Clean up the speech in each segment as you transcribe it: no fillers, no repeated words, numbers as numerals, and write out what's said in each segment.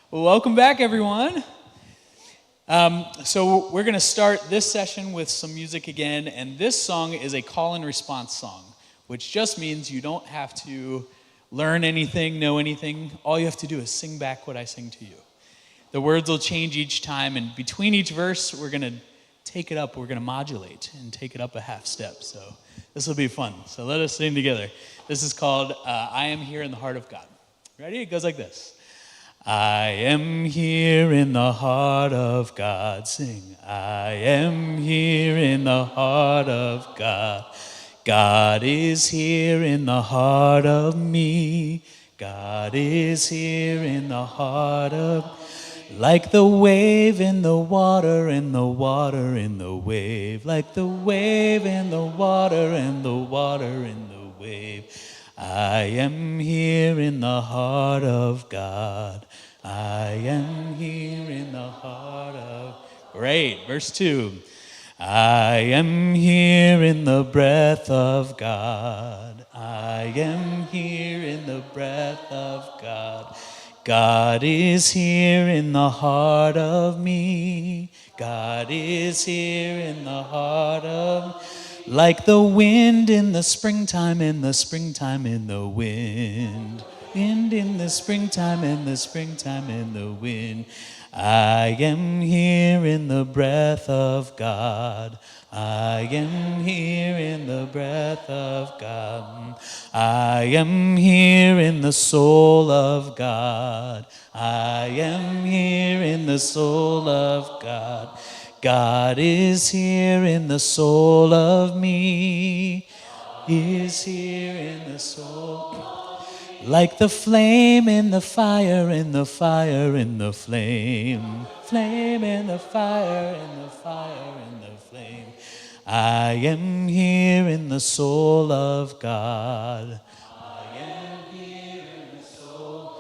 Well, welcome back, everyone. So we're going to start this session with some music again, and this song is a call and response song, which just means you don't have to learn anything, know anything. All you have to do is sing back what I sing to you. The words will change each time, and between each verse, we're going to take it up. We're going to modulate and take it up a half step. So this will be fun. So let us sing together. This is called I Am Here in the Heart of God. Ready? It goes like this. I am here in the heart of God. Sing. I am here in the heart of God. God is here in the heart of me. God is here in the heart of, like the wave in the water and the water in the wave. Like the wave in the water and the water in the wave. I am here in the heart of God. I am here in the heart of... Great. Verse 2. I am here in the breath of God. I am here in the breath of God. God is here in the heart of me. God is here in the heart of... Like the wind in the springtime, in the springtime, in the wind. Wind in the springtime, in the springtime, in the wind. I am here in the breath of God. I am here in the breath of God. I am here in the soul of God. I am here in the soul of God. God is here in the soul of me. Is here in the soul. Like the flame in the fire, in the fire, in the flame. Flame in the fire, in the fire, in the flame. I am here in the soul of God. I am here in the soul.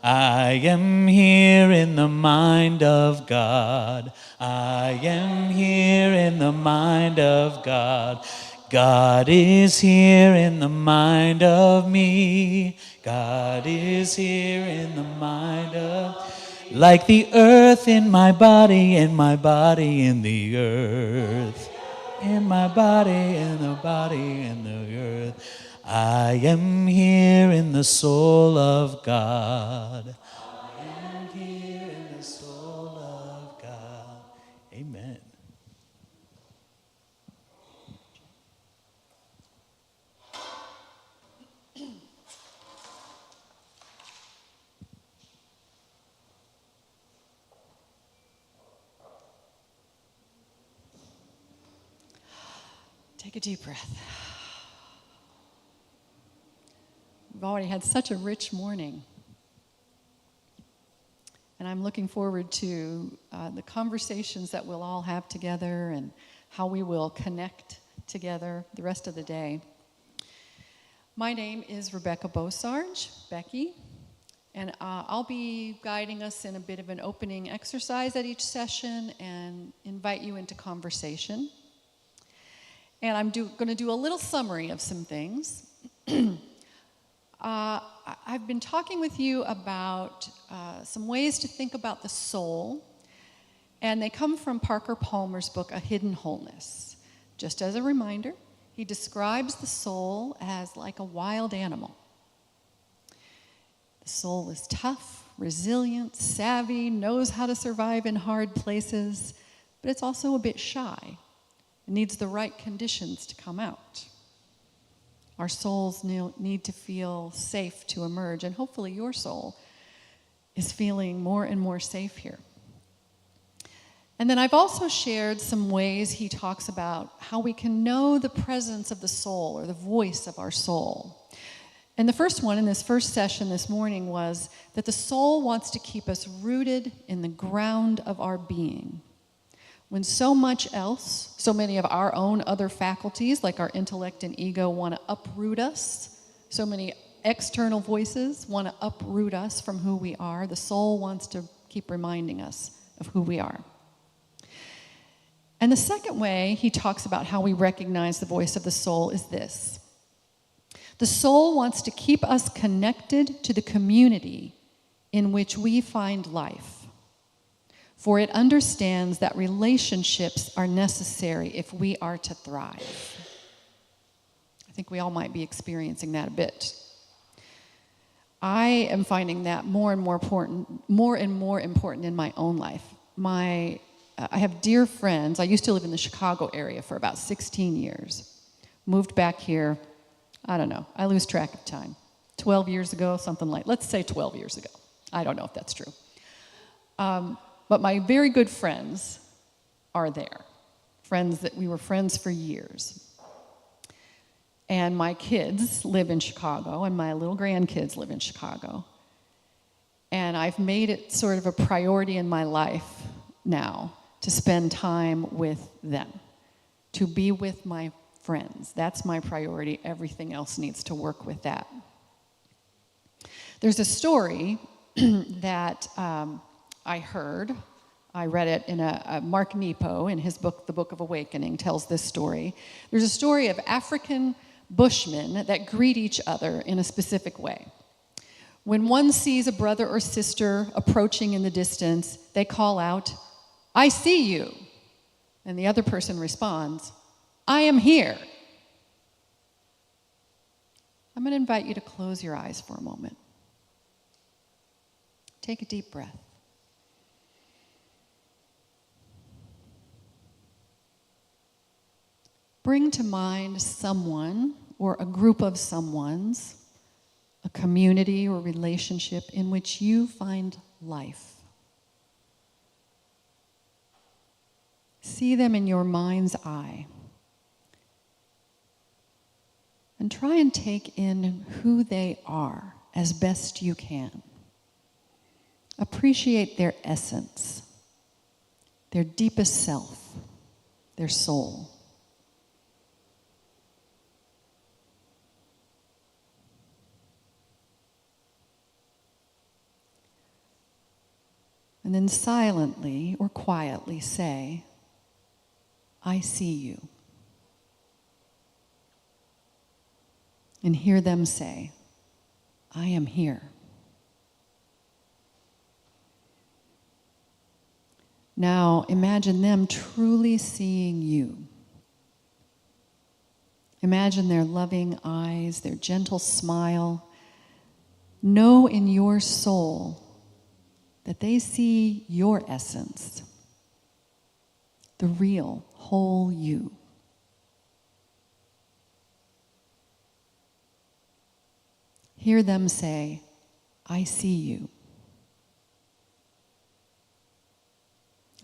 I am here in the mind of God. I am here in the mind of God. God is here in the mind of me. God is here in the mind of... Like the earth in my body, in my body, in the earth. In my body, in the body, in the earth. I am here in the soul of God. I am here in the soul of God. Amen. Take a deep breath. We've already had such a rich morning. And I'm looking forward to the conversations that we'll all have together and how we will connect together the rest of the day. My name is Rebecca Beausarge, Becky, and I'll be guiding us in a bit of an opening exercise at each session and invite you into conversation. And I'm going to do a little summary of some things. I've been talking with you about some ways to think about the soul, and they come from Parker Palmer's book, A Hidden Wholeness. Just as a reminder, he describes the soul as like a wild animal. The soul is tough, resilient, savvy, knows how to survive in hard places, but it's also a bit shy. It needs the right conditions to come out. Our souls need to feel safe to emerge, and hopefully your soul is feeling more and more safe here. And then I've also shared some ways he talks about how we can know the presence of the soul or the voice of our soul. And the first one in this first session this morning was that the soul wants to keep us rooted in the ground of our being. When so much else, so many of our own other faculties, like our intellect and ego, want to uproot us, so many external voices want to uproot us from who we are, the soul wants to keep reminding us of who we are. And the second way he talks about how we recognize the voice of the soul is this. The soul wants to keep us connected to the community in which we find life, for it understands that relationships are necessary if we are to thrive. I think we all might be experiencing that a bit. I am finding that more and more important in my own life. I have dear friends. I used to live in the Chicago area for about 16 years. Moved back here, I don't know, I lose track of time. 12 years ago, let's say 12 years ago. I don't know if that's true. But my very good friends are there. Friends that we were friends for years. And my kids live in Chicago, and my little grandkids live in Chicago. And I've made it sort of a priority in my life now to spend time with them, to be with my friends. That's my priority. Everything else needs to work with that. There's a story that I heard. I read it in Mark Nepo, in his book, The Book of Awakening, tells this story. There's a story of African bushmen that greet each other in a specific way. When one sees a brother or sister approaching in the distance, they call out, "I see you." And the other person responds, "I am here." I'm going to invite you to close your eyes for a moment. Take a deep breath. Bring to mind someone or a group of someones, a community or relationship in which you find life. See them in your mind's eye. And try and take in who they are as best you can. Appreciate their essence, their deepest self, their soul. And then silently or quietly say, "I see you." And hear them say, "I am here." Now imagine them truly seeing you. Imagine their loving eyes, their gentle smile. Know in your soul that they see your essence, the real, whole you. Hear them say, "I see you."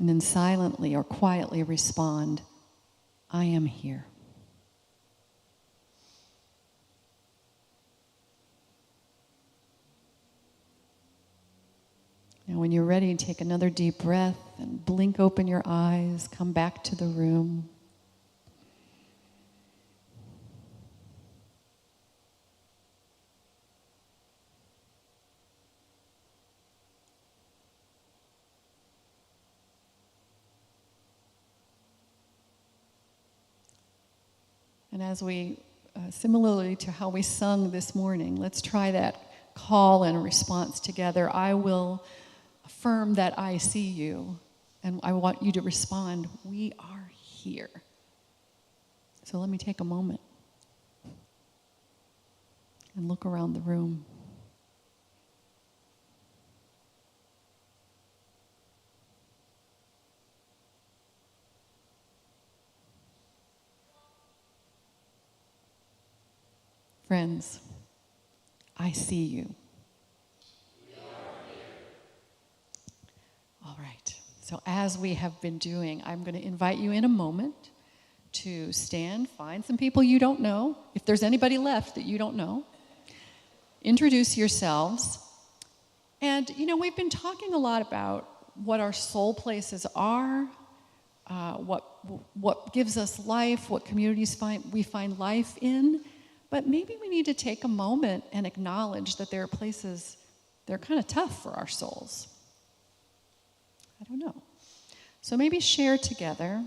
And then silently or quietly respond, "I am here." Now, when you're ready, take another deep breath and blink open your eyes, come back to the room. And as we, similarly to how we sung this morning, let's try that call and response together. I will affirm that I see you, and I want you to respond, "We are here." So let me take a moment and look around the room. Friends, I see you. All right. So as we have been doing, I'm going to invite you in a moment to stand, find some people you don't know. If there's anybody left that you don't know, introduce yourselves. And, we've been talking a lot about what our soul places are, what gives us life, what communities we find life in. But maybe we need to take a moment and acknowledge that there are places that are kind of tough for our souls. I don't know. So maybe share together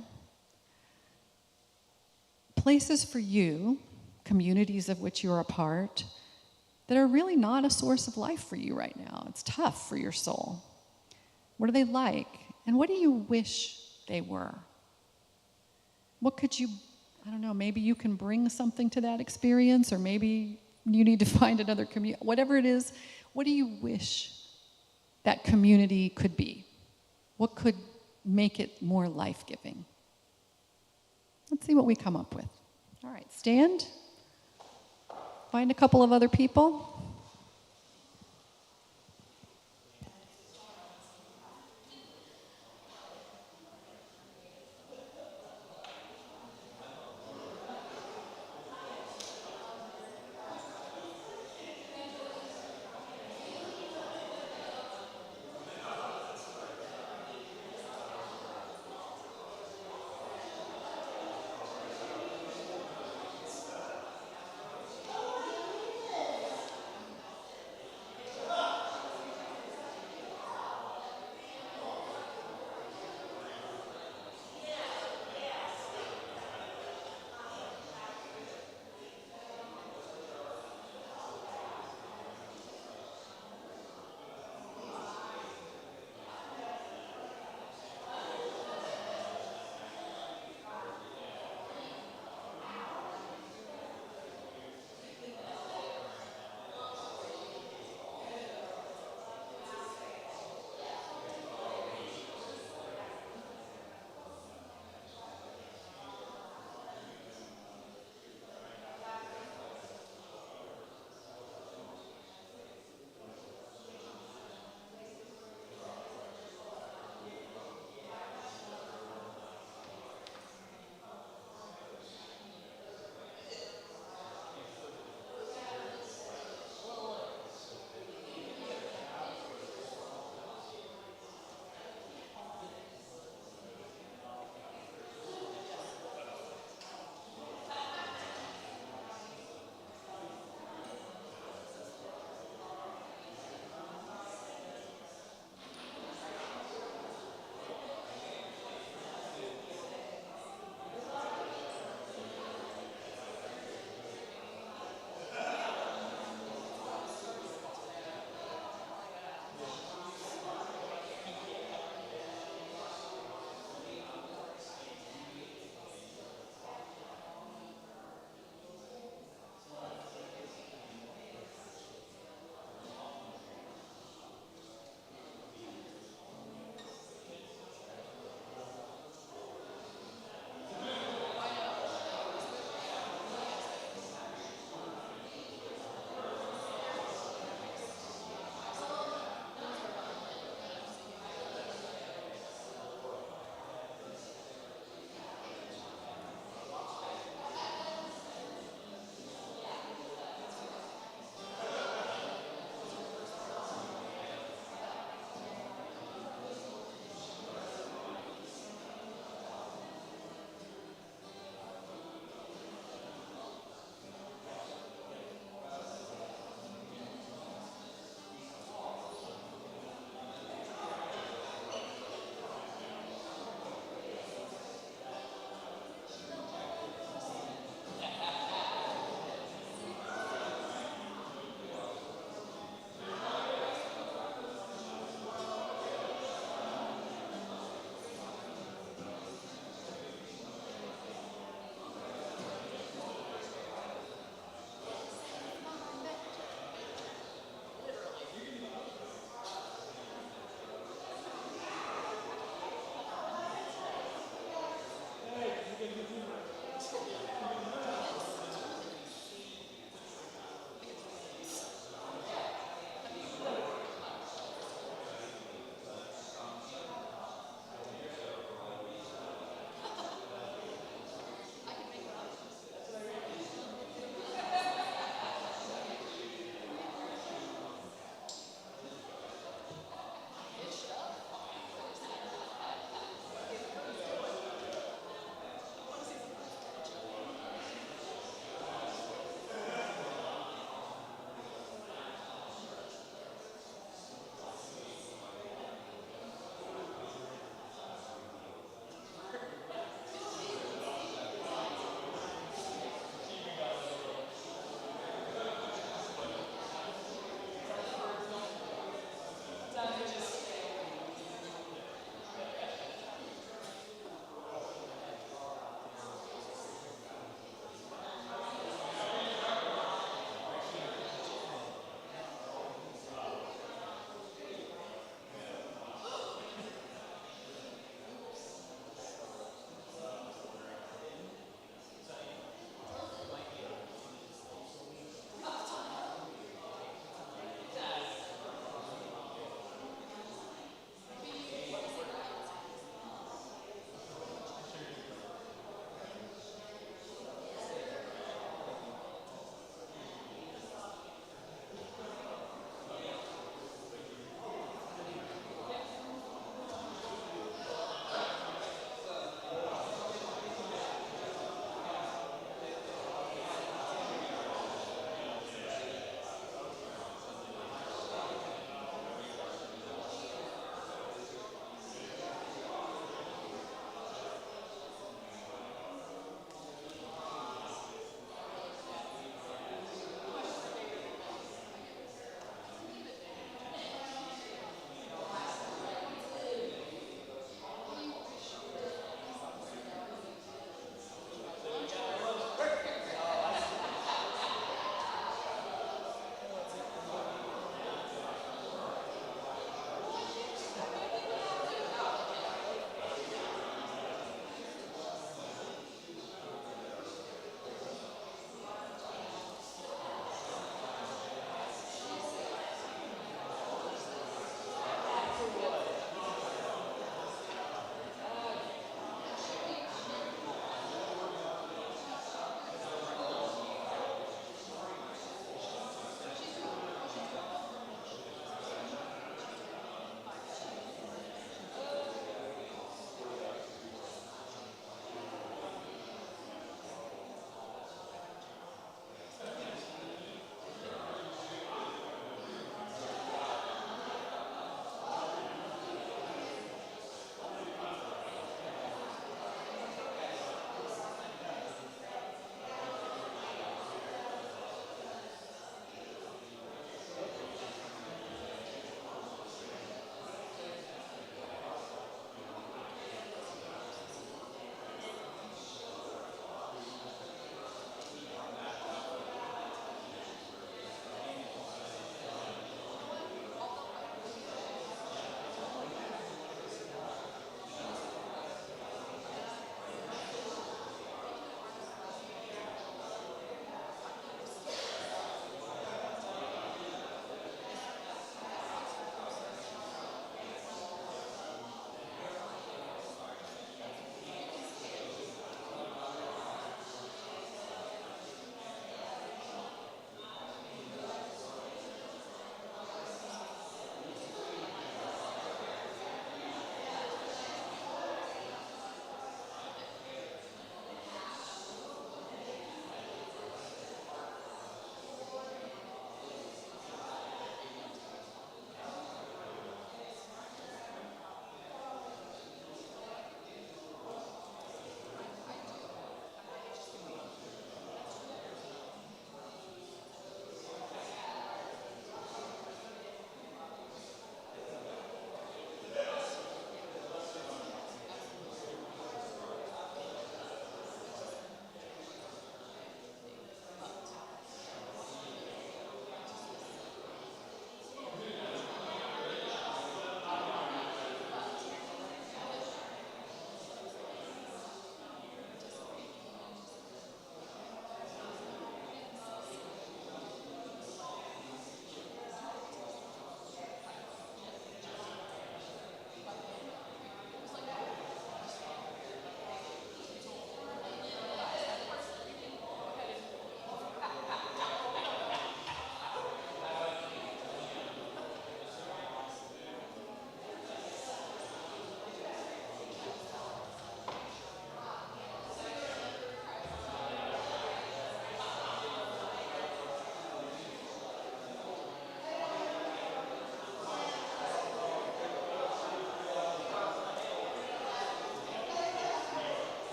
places for you, communities of which you're a part, that are really not a source of life for you right now. It's tough for your soul. What are they like? And what do you wish they were? What could you, I don't know, maybe you can bring something to that experience, or maybe you need to find another community. Whatever it is, what do you wish that community could be? What could make it more life-giving? Let's see what we come up with. All right, stand. Find a couple of other people.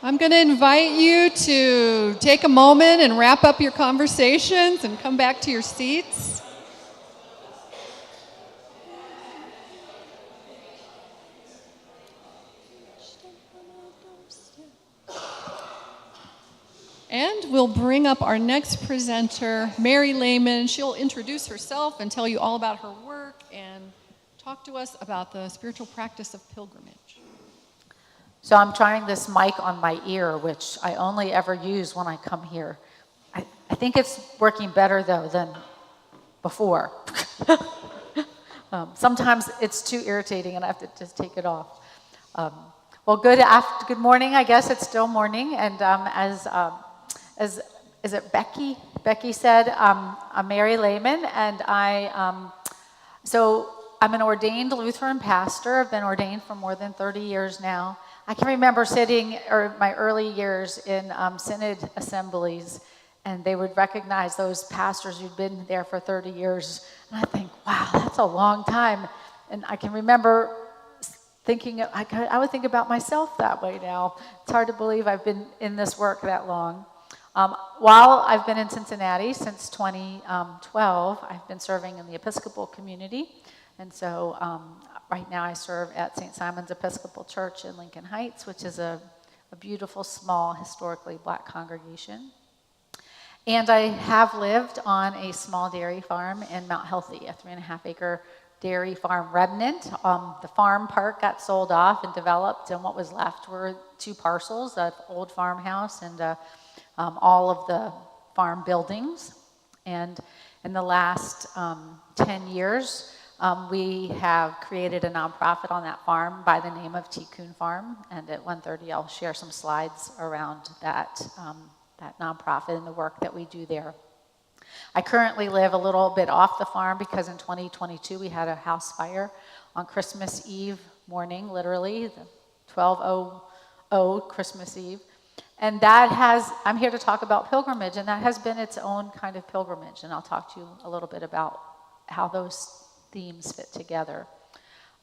I'm going to invite you to take a moment and wrap up your conversations and come back to your seats. And we'll bring up our next presenter, Mary Laymon. She'll introduce herself and tell you all about her work and talk to us about the spiritual practice of pilgrimage. So I'm trying this mic on my ear, which I only ever use when I come here. I think it's working better, though, than before. Sometimes it's too irritating and I have to just take it off. Well, good morning. I guess it's still morning. And as is it Becky? Becky said, I'm Mary Laymon, and so I'm an ordained Lutheran pastor. I've been ordained for more than 30 years now. I can remember sitting my early years in synod assemblies, and they would recognize those pastors who'd been there for 30 years. And I think, wow, that's a long time. And I can remember thinking, I would think about myself that way now. It's hard to believe I've been in this work that long. While I've been in Cincinnati since 2012, I've been serving in the Episcopal community. And so right now I serve at St. Simon's Episcopal Church in Lincoln Heights, which is a beautiful, small, historically Black congregation. And I have lived on a small dairy farm in Mount Healthy, a 3.5-acre dairy farm remnant. The farm part got sold off and developed, and what was left were 2 parcels, an old farmhouse and all of the farm buildings. And in the last 10 years, we have created a nonprofit on that farm by the name of Tikkun Farm. And at 1:30, I'll share some slides around that nonprofit and the work that we do there. I currently live a little bit off the farm because in 2022, we had a house fire on Christmas Eve morning, literally, the 12:00 Christmas Eve. And I'm here to talk about pilgrimage, and that has been its own kind of pilgrimage. And I'll talk to you a little bit about how those themes fit together.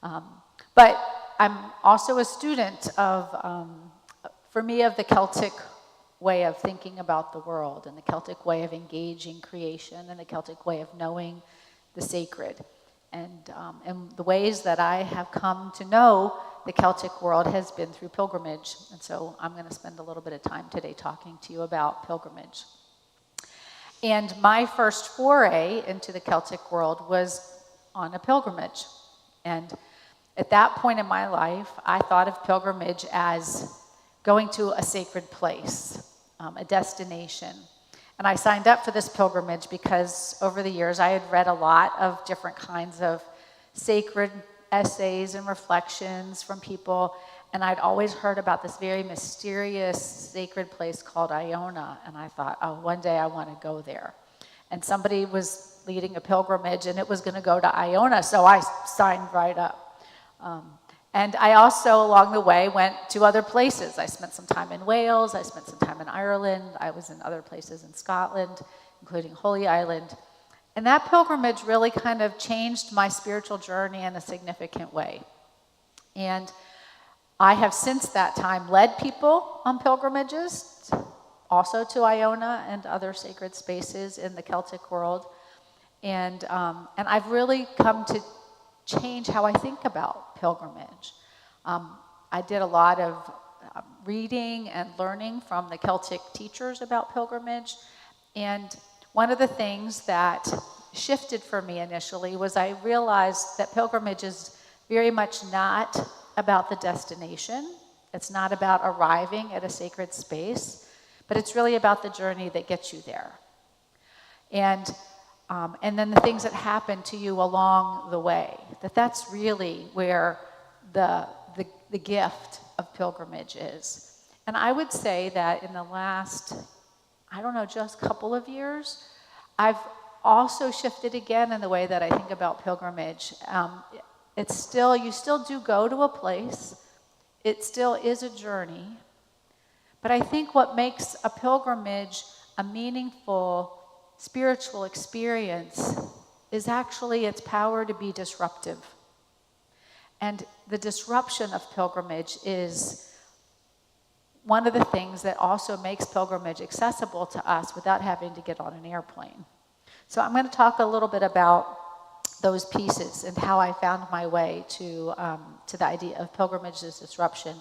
But I'm also a student of the Celtic way of thinking about the world, and the Celtic way of engaging creation, and the Celtic way of knowing the sacred. And the ways that I have come to know the Celtic world has been through pilgrimage. And so I'm going to spend a little bit of time today talking to you about pilgrimage. And my first foray into the Celtic world was on a pilgrimage. And at that point in my life, I thought of pilgrimage as going to a sacred place, a destination. And I signed up for this pilgrimage because over the years I had read a lot of different kinds of sacred essays and reflections from people, and I'd always heard about this very mysterious sacred place called Iona, and I thought, oh, one day I want to go there. And somebody was leading a pilgrimage, and it was going to go to Iona, so I signed right up. And I also, along the way, went to other places. I spent some time in Wales, I spent some time in Ireland, I was in other places in Scotland, including Holy Island. And that pilgrimage really kind of changed my spiritual journey in a significant way. And I have since that time led people on pilgrimages, also to Iona and other sacred spaces in the Celtic world. And I've really come to change how I think about pilgrimage. I did a lot of reading and learning from the Celtic teachers about pilgrimage. And one of the things that shifted for me initially was I realized that pilgrimage is very much not about the destination. It's not about arriving at a sacred space, but it's really about the journey that gets you there. And then the things that happen to you along the way. That's really where the gift of pilgrimage is. And I would say that in the last, just a couple of years, I've also shifted again in the way that I think about pilgrimage. You still do go to a place. It still is a journey. But I think what makes a pilgrimage a meaningful spiritual experience is actually its power to be disruptive. And the disruption of pilgrimage is one of the things that also makes pilgrimage accessible to us without having to get on an airplane. So I'm going to talk a little bit about those pieces and how I found my way to the idea of pilgrimage as disruption.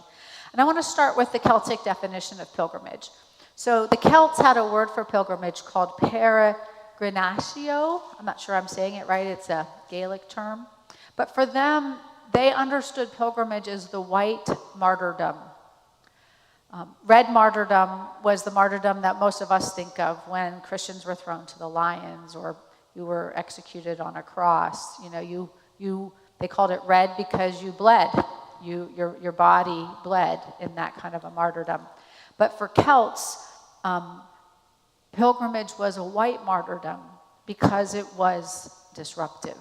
And I want to start with the Celtic definition of pilgrimage. So the Celts had a word for pilgrimage called peregrinatio. I'm not sure I'm saying it right. It's a Gaelic term. But for them, they understood pilgrimage as the white martyrdom. Red martyrdom was the martyrdom that most of us think of when Christians were thrown to the lions or you were executed on a cross. They called it red because you bled. Your body bled in that kind of a martyrdom. But for Celts, pilgrimage was a white martyrdom because it was disruptive.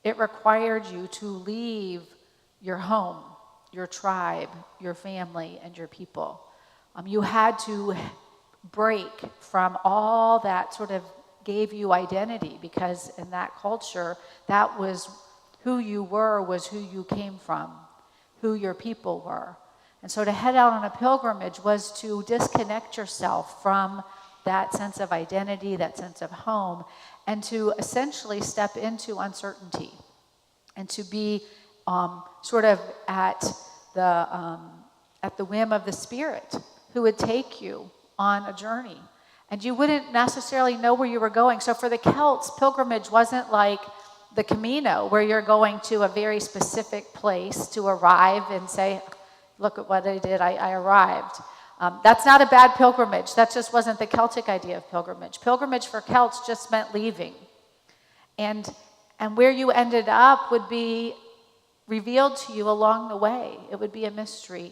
It required you to leave your home, your tribe, your family, and your people. You had to break from all that sort of gave you identity, because in that culture, that was who you were, was who you came from, who your people were. And so to head out on a pilgrimage was to disconnect yourself from that sense of identity, that sense of home, and to essentially step into uncertainty and to be sort of at the whim of the Spirit, who would take you on a journey. And you wouldn't necessarily know where you were going. So for the Celts, pilgrimage wasn't like the Camino, where you're going to a very specific place to arrive and say, look at what I did, I arrived. That's not a bad pilgrimage. That just wasn't the Celtic idea of pilgrimage. Pilgrimage for Celts just meant leaving. And where you ended up would be revealed to you along the way. It would be a mystery.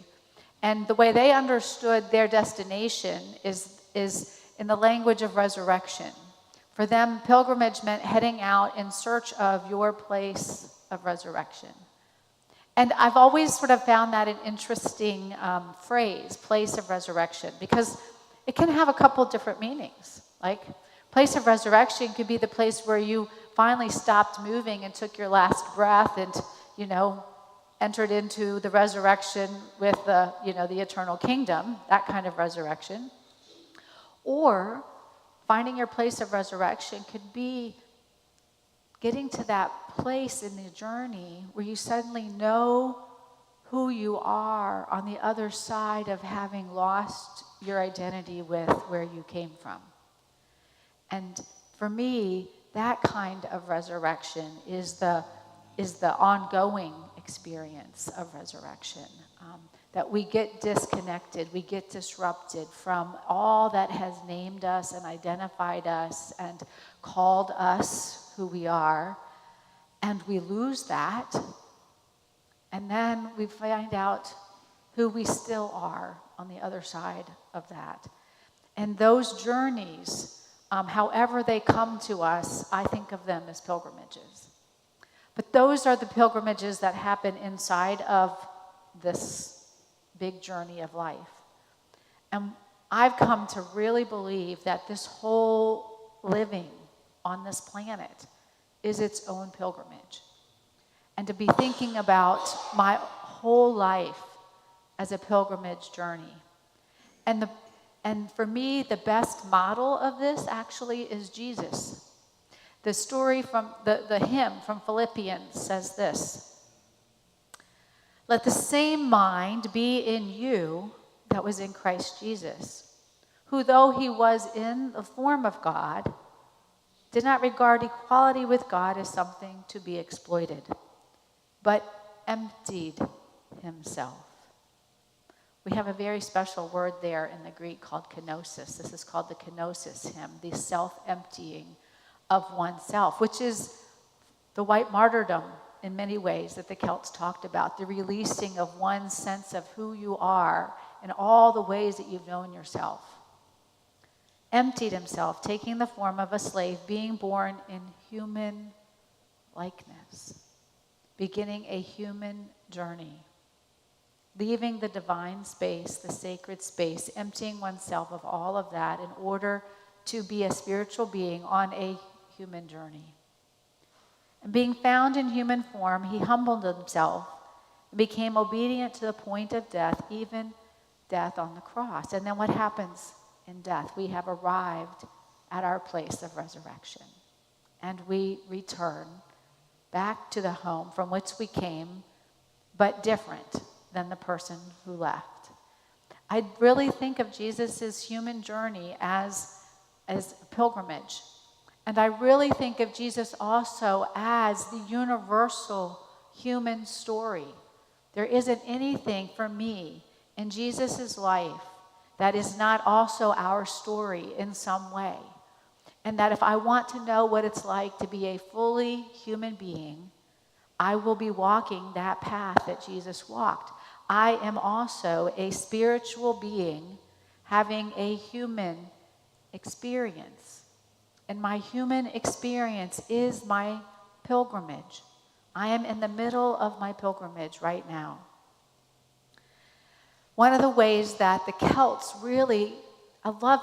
And the way they understood their destination is in the language of resurrection. For them, pilgrimage meant heading out in search of your place of resurrection. And I've always sort of found that an interesting phrase, place of resurrection, because it can have a couple different meanings. Like, place of resurrection could be the place where you finally stopped moving and took your last breath and, entered into the resurrection with the eternal kingdom, that kind of resurrection. Or finding your place of resurrection could be getting to that place in the journey where you suddenly know who you are on the other side of having lost your identity with where you came from. And for me, that kind of resurrection is the ongoing experience of resurrection. That we get disconnected, we get disrupted from all that has named us and identified us and called us who we are, and we lose that, and then we find out who we still are on the other side of that. And those journeys, however they come to us, I think of them as pilgrimages. But those are the pilgrimages that happen inside of this big journey of life. And I've come to really believe that this whole living on this planet is its own pilgrimage. And to be thinking about my whole life as a pilgrimage journey. And for me, the best model of this actually is Jesus. The story from the hymn from Philippians says this: let the same mind be in you that was in Christ Jesus, who though he was in the form of God, did not regard equality with God as something to be exploited, but emptied himself. We have a very special word there in the Greek called kenosis. This is called the kenosis hymn, the self-emptying of oneself, which is the white martyrdom in many ways that the Celts talked about, the releasing of one's sense of who you are in all the ways that you've known yourself. Emptied himself, taking the form of a slave, being born in human likeness, beginning a human journey, leaving the divine space, the sacred space, emptying oneself of all of that in order to be a spiritual being on a human journey. And being found in human form, he humbled himself and became obedient to the point of death, even death on the cross. And then what happens in death? We have arrived at our place of resurrection. And we return back to the home from which we came, but different than the person who left. I really think of Jesus' human journey as a pilgrimage. And I really think of Jesus also as the universal human story. There isn't anything for me in Jesus' life that is not also our story in some way. And that if I want to know what it's like to be a fully human being, I will be walking that path that Jesus walked. I am also a spiritual being having a human experience. And my human experience is my pilgrimage. I am in the middle of my pilgrimage right now. One of the ways that the Celts really,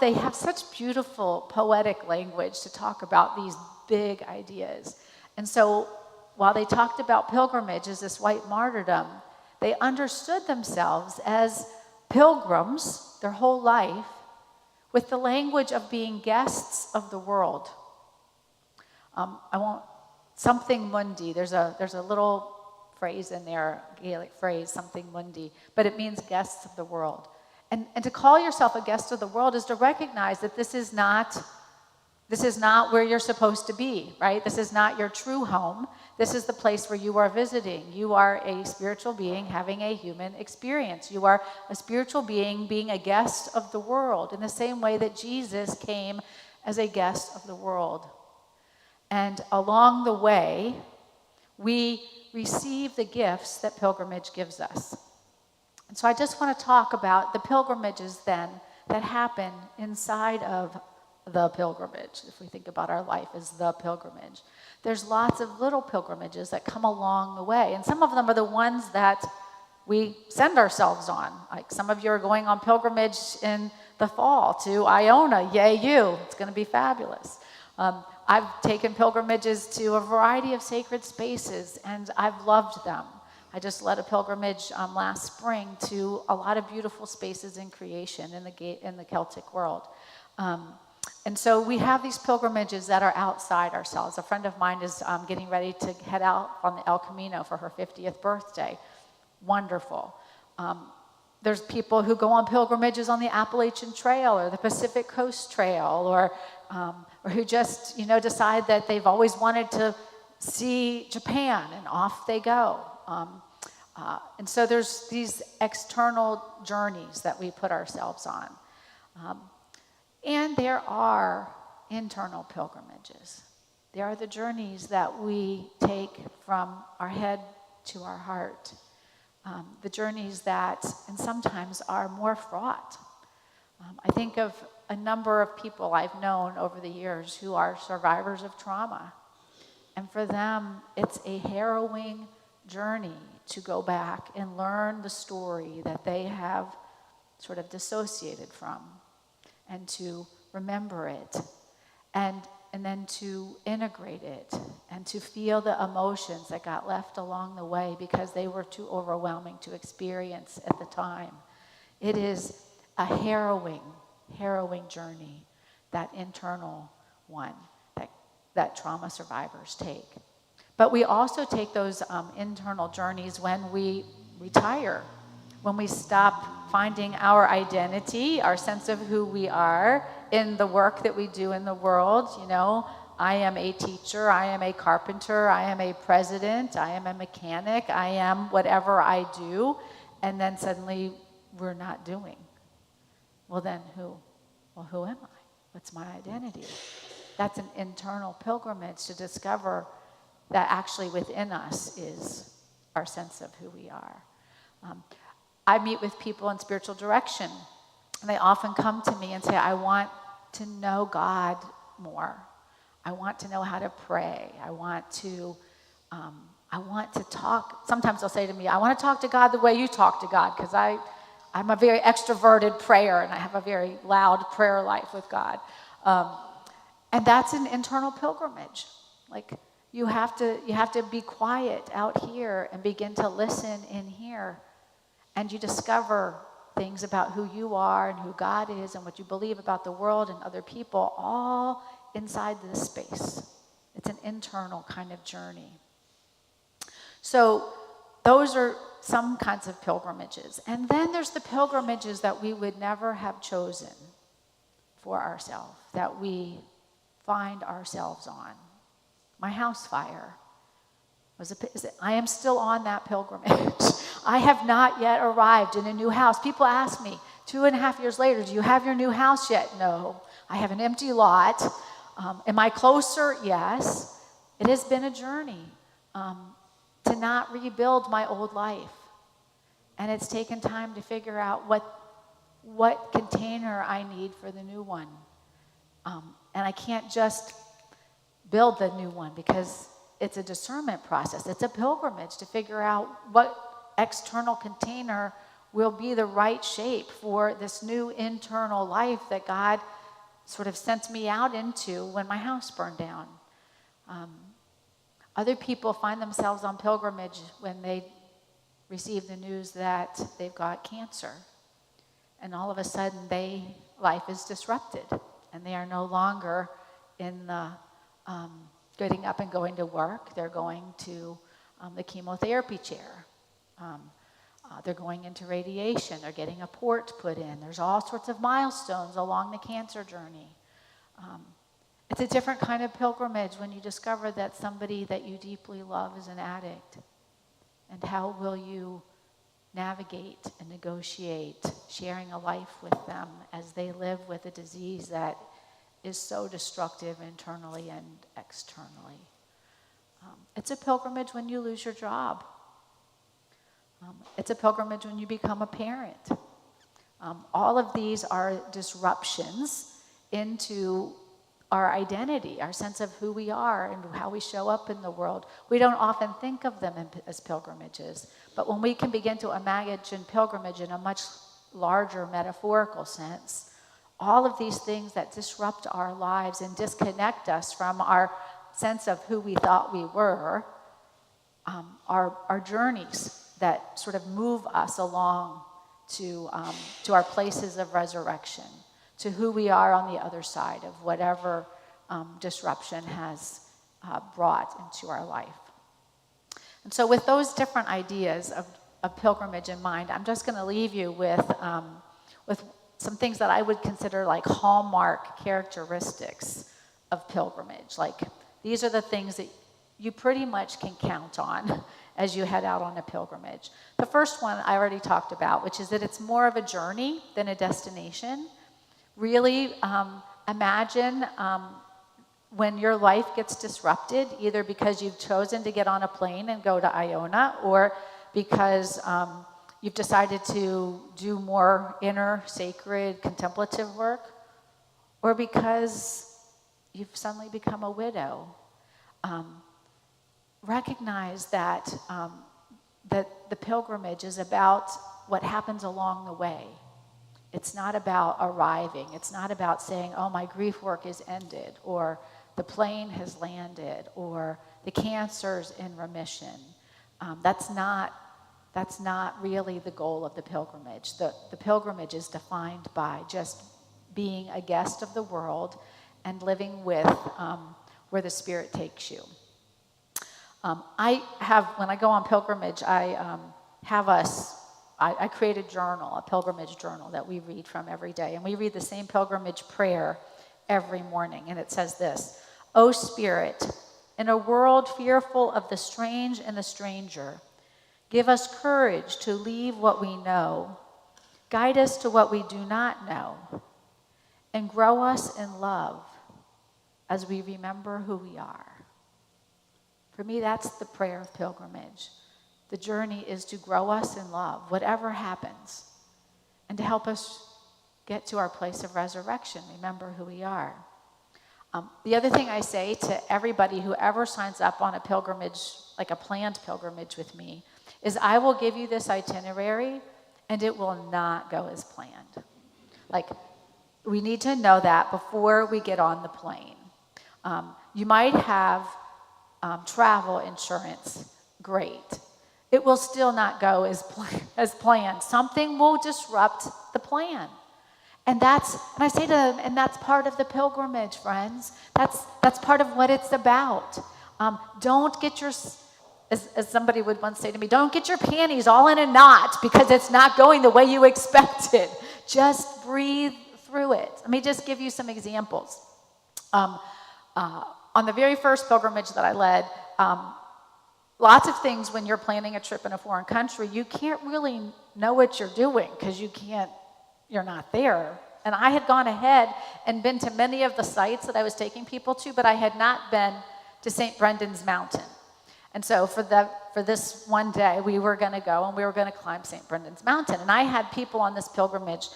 they have such beautiful poetic language to talk about these big ideas. And so while they talked about pilgrimage as this white martyrdom, they understood themselves as pilgrims their whole life with the language of being guests of the world. Something mundi, there's a little phrase in there, Gaelic phrase, something mundi, but it means guests of the world. And to call yourself a guest of the world is to recognize that this is not where you're supposed to be, right? This is not your true home. This is the place where you are visiting. You are a spiritual being having a human experience. You are a spiritual being a guest of the world in the same way that Jesus came as a guest of the world. And along the way, we receive the gifts that pilgrimage gives us. And so I just want to talk about the pilgrimages then that happen inside of the pilgrimage, if we think about our life as the pilgrimage. There's lots of little pilgrimages that come along the way, and some of them are the ones that we send ourselves on. Like some of you are going on pilgrimage in the fall to Iona. Yay you, it's going to be fabulous. I've taken pilgrimages to a variety of sacred spaces, and I've loved them. I just led a pilgrimage last spring to a lot of beautiful spaces in creation in the Celtic world. And so we have these pilgrimages that are outside ourselves. A friend of mine is getting ready to head out on the El Camino for her 50th birthday. Wonderful. There's people who go on pilgrimages on the Appalachian Trail or the Pacific Coast Trail, or who just decide that they've always wanted to see Japan, and off they go. And so there's these external journeys that we put ourselves on. And there are internal pilgrimages. There are the journeys that we take from our head to our heart. The journeys that, and sometimes are more fraught. I think of a number of people I've known over the years who are survivors of trauma. And for them, it's a harrowing journey to go back and learn the story that they have sort of dissociated from, and to remember it, and then to integrate it, and to feel the emotions that got left along the way because they were too overwhelming to experience at the time. It is a harrowing journey, that internal one that trauma survivors take. But we also take those internal journeys when we retire, when we stop finding our identity, our sense of who we are in the work that we do in the world. I am a teacher, I am a carpenter, I am a president, I am a mechanic, I am whatever I do, and then suddenly we're not doing. Well, then who? Well, who am I? What's my identity? That's an internal pilgrimage to discover that actually within us is our sense of who we are. I meet with people in spiritual direction, and they often come to me and say, I want to know God more. I want to know how to pray. I want to talk. Sometimes they'll say to me, I want to talk to God the way you talk to God, because I'm a very extroverted prayer, and I have a very loud prayer life with God. And that's an internal pilgrimage. Like, you have to be quiet out here and begin to listen in here. And you discover things about who you are and who God is and what you believe about the world and other people, all inside this space. It's an internal kind of journey. So those are some kinds of pilgrimages. And then there's the pilgrimages that we would never have chosen for ourselves, that we find ourselves on. My house fire I am still on that pilgrimage. I have not yet arrived in a new house. People ask me 2.5 years later, do you have your new house yet? No. I have an empty lot. Am I closer? Yes. It has been a journey to not rebuild my old life. And it's taken time to figure out what container I need for the new one. And I can't just build the new one because it's a discernment process. It's a pilgrimage to figure out what external container will be the right shape for this new internal life that God sort of sent me out into when my house burned down. Other people find themselves on pilgrimage when they receive the news that they've got cancer. And all of a sudden, life is disrupted. And they are no longer in the getting up and going to work. They're going to the chemotherapy chair. They're going into radiation. They're getting a port put in. There's all sorts of milestones along the cancer journey. It's a different kind of pilgrimage when you discover that somebody that you deeply love is an addict. And how will you navigate and negotiate sharing a life with them as they live with a disease that is so destructive internally and externally? It's a pilgrimage when you lose your job. It's a pilgrimage when you become a parent. All of these are disruptions into our identity, our sense of who we are and how we show up in the world. We don't often think of them as pilgrimages, but when we can begin to imagine pilgrimage in a much larger metaphorical sense, all of these things that disrupt our lives and disconnect us from our sense of who we thought we were are journeys that sort of move us along to our places of resurrection, to who we are on the other side of whatever disruption has brought into our life. And so with those different ideas of pilgrimage in mind, I'm just going to leave you with some things that I would consider like hallmark characteristics of pilgrimage. Like, these are the things that you pretty much can count on as you head out on a pilgrimage. The first one I already talked about, which is that it's more of a journey than a destination. Really imagine when your life gets disrupted, either because you've chosen to get on a plane and go to Iona, or because you've decided to do more inner, sacred, contemplative work, or because you've suddenly become a widow. Recognize that the pilgrimage is about what happens along the way. It's not about arriving. It's not about saying, oh, my grief work is ended, or the plane has landed, or the cancer's in remission. That's not really the goal of the pilgrimage. The pilgrimage is defined by just being a guest of the world and living with where the Spirit takes you. When I go on pilgrimage, I create a journal, a pilgrimage journal that we read from every day. And we read the same pilgrimage prayer every morning. And it says this: O Spirit, in a world fearful of the strange and the stranger, give us courage to leave what we know, guide us to what we do not know, and grow us in love as we remember who we are. For me, that's the prayer of pilgrimage. The journey is to grow us in love, whatever happens, and to help us get to our place of resurrection, remember who we are. The other thing I say to everybody who ever signs up on a pilgrimage, like a planned pilgrimage with me, is I will give you this itinerary, and it will not go as planned. Like, we need to know that before we get on the plane. You might have travel insurance, great. it will still not go as planned. Something will disrupt the plan. And I say to them, and that's part of the pilgrimage, friends. That's part of what it's about. Don't get your, as somebody would once say to me, don't get your panties all in a knot because it's not going the way you expected. Just breathe through it. Let me just give you some examples. On the very first pilgrimage that I led, lots of things when you're planning a trip in a foreign country, you can't really know what you're doing because you're not there. And I had gone ahead and been to many of the sites that I was taking people to, but I had not been to St. Brendan's Mountain. And so for this one day, we were going to go and we were going to climb St. Brendan's Mountain. And I had people on this pilgrimage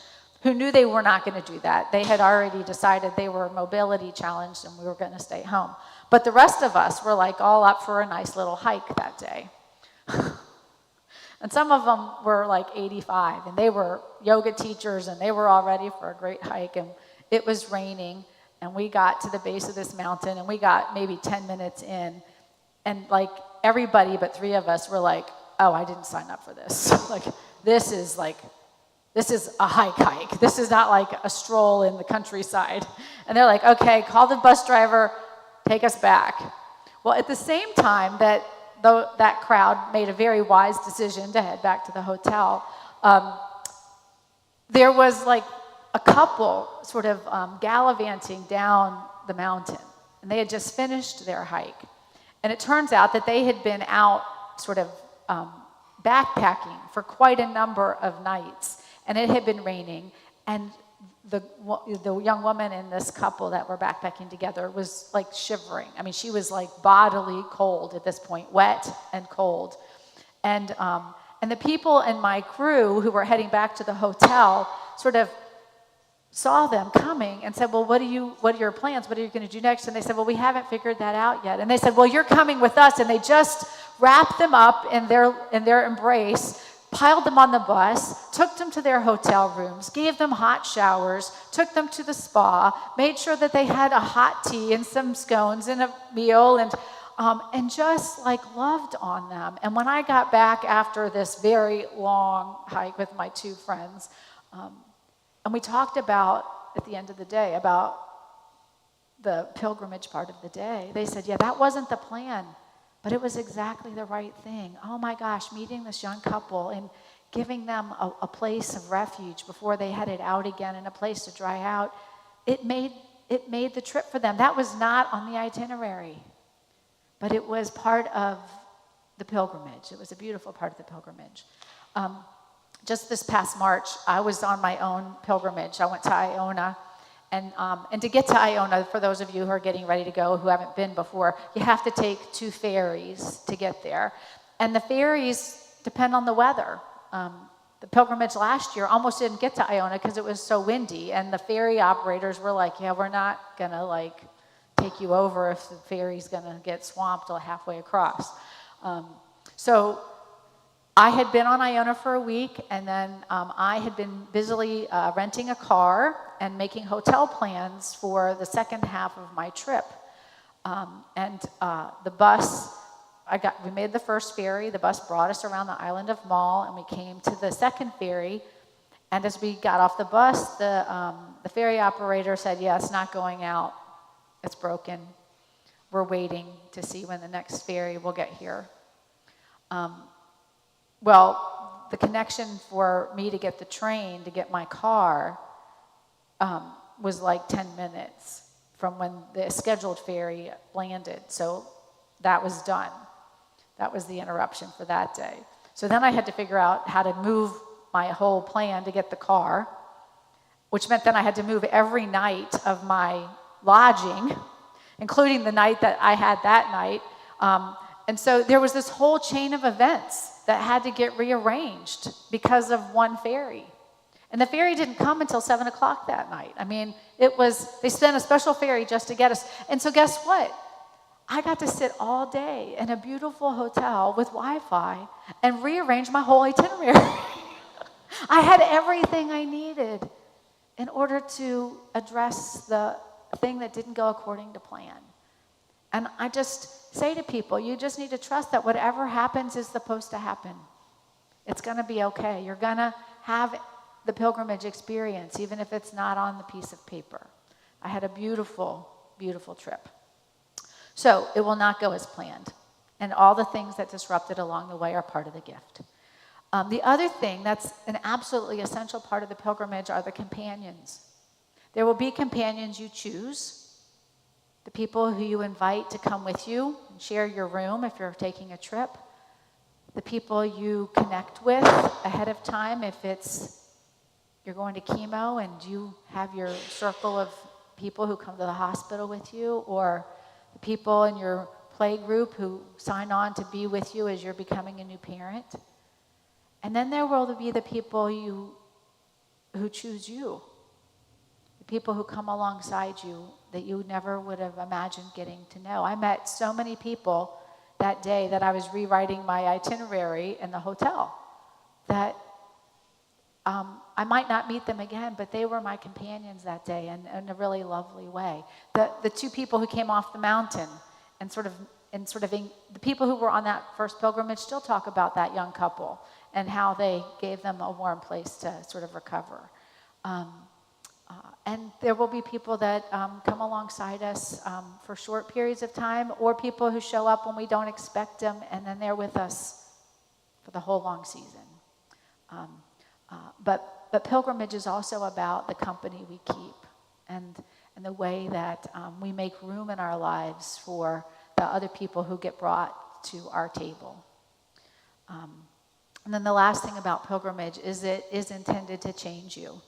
who knew they were not going to do that. They had already decided they were mobility challenged and we were going to stay home. But the rest of us were like all up for a nice little hike that day. And some of them were like 85, and they were yoga teachers, and they were all ready for a great hike, and it was raining, and we got to the base of this mountain, and we got maybe 10 minutes in, and like everybody but 3 of us were like, oh, I didn't sign up for this. This is a hike. This is not like a stroll in the countryside. And they're like, okay, call the bus driver, take us back. Well, at the same time that crowd made a very wise decision to head back to the hotel, there was like a couple sort of gallivanting down the mountain, and they had just finished their hike. And it turns out that they had been out sort of backpacking for quite a number of nights, and it had been raining, and the young woman and this couple that were backpacking together was like shivering. I mean, she was like bodily cold at this point, wet and cold. And the people in my crew who were heading back to the hotel sort of saw them coming and said, well, what are your plans? What are you going to do next? And they said, well, we haven't figured that out yet. And they said, well, you're coming with us. And they just wrapped them up in their embrace, piled them on the bus, took them to their hotel rooms, gave them hot showers, took them to the spa, made sure that they had a hot tea and some scones and a meal, and just like loved on them. And when I got back after this very long hike with my 2 friends, and we talked about, at the end of the day, about the pilgrimage part of the day, they said, yeah, that wasn't the plan, but it was exactly the right thing. Oh my gosh, meeting this young couple and giving them a place of refuge before they headed out again and a place to dry out, it made the trip for them. That was not on the itinerary, but it was part of the pilgrimage. It was a beautiful part of the pilgrimage. Just this past March, I was on my own pilgrimage. I went to Iona. And to get to Iona, for those of you who are getting ready to go, who haven't been before, you have to take 2 ferries to get there. And the ferries depend on the weather. The pilgrimage last year almost didn't get to Iona because it was so windy. And the ferry operators were like, yeah, we're not going to take you over if the ferry's going to get swamped halfway across. So I had been on Iona for a week, and then I had been busily renting a car and making hotel plans for the second half of my trip. The bus, we made the first ferry. The bus brought us around the island of Mull, and we came to the second ferry. And as we got off the bus, the ferry operator said, yeah, it's not going out. It's broken. We're waiting to see when the next ferry will get here. Well, the connection for me to get the train, to get my car, was like 10 minutes from when the scheduled ferry landed. So that was done. That was the interruption for that day. So then I had to figure out how to move my whole plan to get the car, which meant then I had to move every night of my lodging, including the night that I had that night. And so there was this whole chain of events that had to get rearranged because of one ferry. And the ferry didn't come until 7 o'clock that night. I mean, they sent a special ferry just to get us. And so guess what? I got to sit all day in a beautiful hotel with Wi-Fi and rearrange my whole itinerary. I had everything I needed in order to address the thing that didn't go according to plan. And I just say to people, you just need to trust that whatever happens is supposed to happen. It's going to be okay. You're going to have the pilgrimage experience, even if it's not on the piece of paper. I had a beautiful, beautiful trip. So it will not go as planned. And all the things that disrupted along the way are part of the gift. The other thing that's an absolutely essential part of the pilgrimage are the companions. There will be companions you choose, the people who you invite to come with you and share your room if you're taking a trip, the people you connect with ahead of time if it's you're going to chemo and you have your circle of people who come to the hospital with you, or the people in your play group who sign on to be with you as you're becoming a new parent. And then there will be the people who choose you, the people who come alongside you that you never would have imagined getting to know. I met so many people that day that I was rewriting my itinerary in the hotel that I might not meet them again, but they were my companions that day in a really lovely way. The two people who came off the mountain and the people who were on that first pilgrimage still talk about that young couple and how they gave them a warm place to sort of recover. And there will be people that come alongside us for short periods of time, or people who show up when we don't expect them, and then they're with us for the whole long season. But pilgrimage is also about the company we keep and the way that we make room in our lives for the other people who get brought to our table. And then the last thing about pilgrimage is it is intended to change you.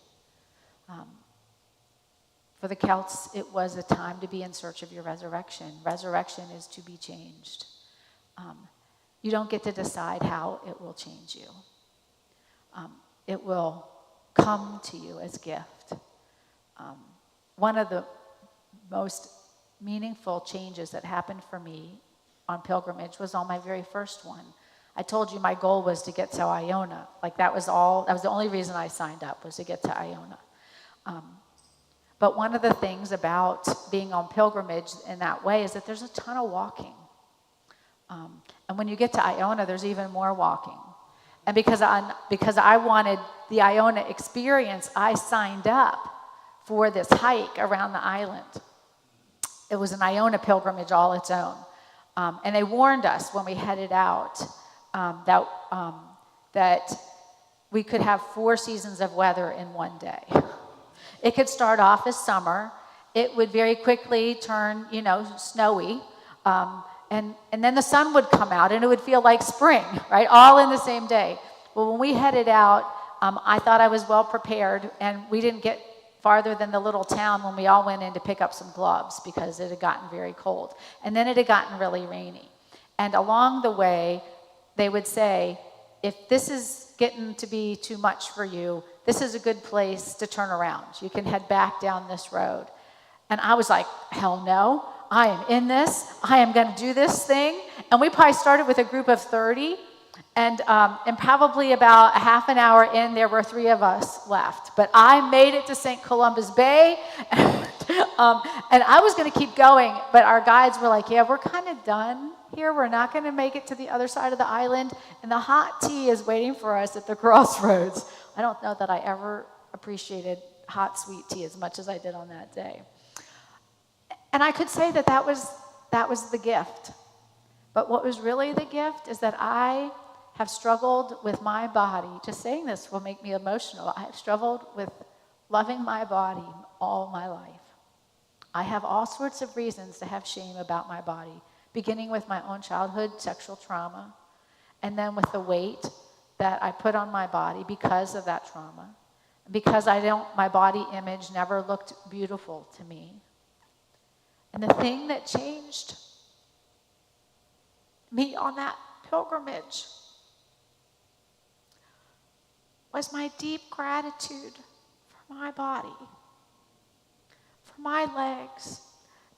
For the Celts, it was a time to be in search of your resurrection. Resurrection is to be changed. You don't get to decide how it will change you. It will come to you as gift. One of the most meaningful changes that happened for me on pilgrimage was on my very first one. I told you my goal was to get to Iona. That was the only reason I signed up, was to get to Iona. But one of the things about being on pilgrimage in that way is that there's a ton of walking. And when you get to Iona, there's even more walking. And because I wanted the Iona experience, I signed up for this hike around the island. It was an Iona pilgrimage all its own. And they warned us when we headed out that we could have 4 seasons of weather in one day. It could start off as summer. It would very quickly turn, snowy. And then the sun would come out and it would feel like spring, right? All in the same day. Well, when we headed out, I thought I was well prepared, and we didn't get farther than the little town when we all went in to pick up some gloves because it had gotten very cold. And then it had gotten really rainy. And along the way, they would say, if this is getting to be too much for you, this is a good place to turn around. You can head back down this road. And I was like, hell no, I am in this. I am going to do this thing. And we probably started with a group of 30. And probably about a half an hour in, there were 3 of us left. But I made it to St. Columba's Bay. And I was going to keep going. But our guides were like, yeah, we're kind of done here. We're not going to make it to the other side of the island. And the hot tea is waiting for us at the crossroads. I don't know that I ever appreciated hot, sweet tea as much as I did on that day. And I could say that was the gift. But what was really the gift is that I have struggled with my body. Just saying this will make me emotional. I have struggled with loving my body all my life. I have all sorts of reasons to have shame about my body, beginning with my own childhood sexual trauma, and then with the weight that I put on my body because of that trauma, because my body image never looked beautiful to me. And the thing that changed me on that pilgrimage was my deep gratitude for my body, for my legs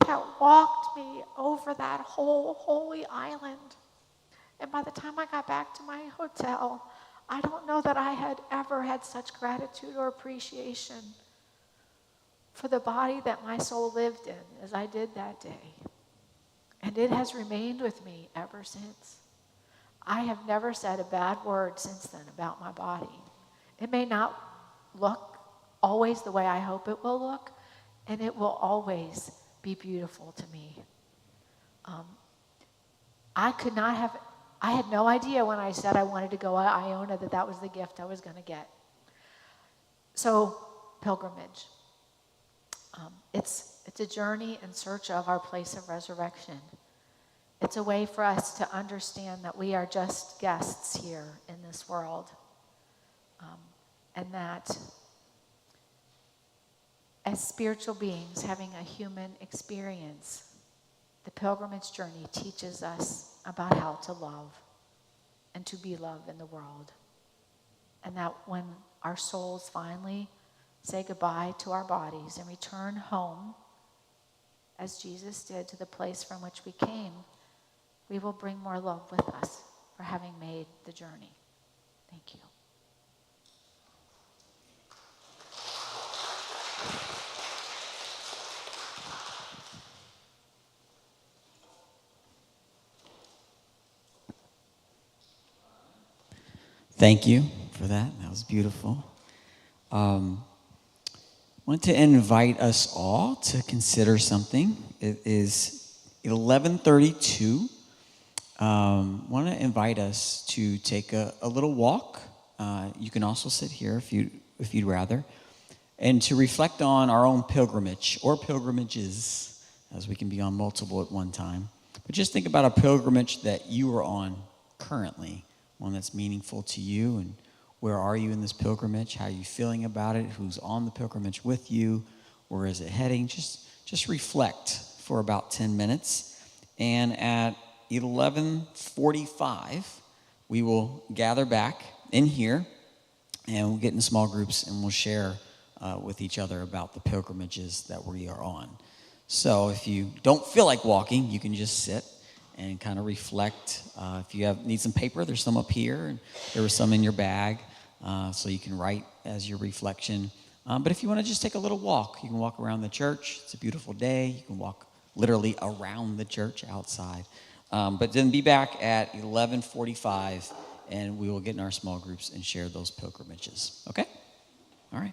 that walked me over that whole holy island. And by the time I got back to my hotel, I don't know that I had ever had such gratitude or appreciation for the body that my soul lived in as I did that day. And it has remained with me ever since. I have never said a bad word since then about my body. It may not look always the way I hope it will look, and it will always be beautiful to me. I had no idea when I said I wanted to go to Iona that was the gift I was going to get. So, pilgrimage. It's a journey in search of our place of resurrection. It's a way for us to understand that we are just guests here in this world. And that as spiritual beings having a human experience, the pilgrimage journey teaches us about how to love and to be loved in the world. And that when our souls finally say goodbye to our bodies and return home, as Jesus did, to the place from which we came, we will bring more love with us for having made the journey. Thank you. Thank you for that. That was beautiful. I want to invite us all to consider something. It is 11:32. Want to invite us to take a little walk. You can also sit here if you'd rather, and to reflect on our own pilgrimage or pilgrimages, as we can be on multiple at one time. But just think about a pilgrimage that you are on currently, one that's meaningful to you, and where are you in this pilgrimage? How are you feeling about it? Who's on the pilgrimage with you? Where is it heading? Just reflect for about 10 minutes. And at 11:45, we will gather back in here, and we'll get in small groups, and we'll share with each other about the pilgrimages that we are on. So if you don't feel like walking, you can just sit and kind of reflect. If you need some paper, there's some up here, and there was some in your bag, so you can write as your reflection. But if you want to just take a little walk, you can walk around the church. It's a beautiful day. You can walk literally around the church outside. But then be back at 11:45, and we will get in our small groups and share those pilgrimages. Okay? All right.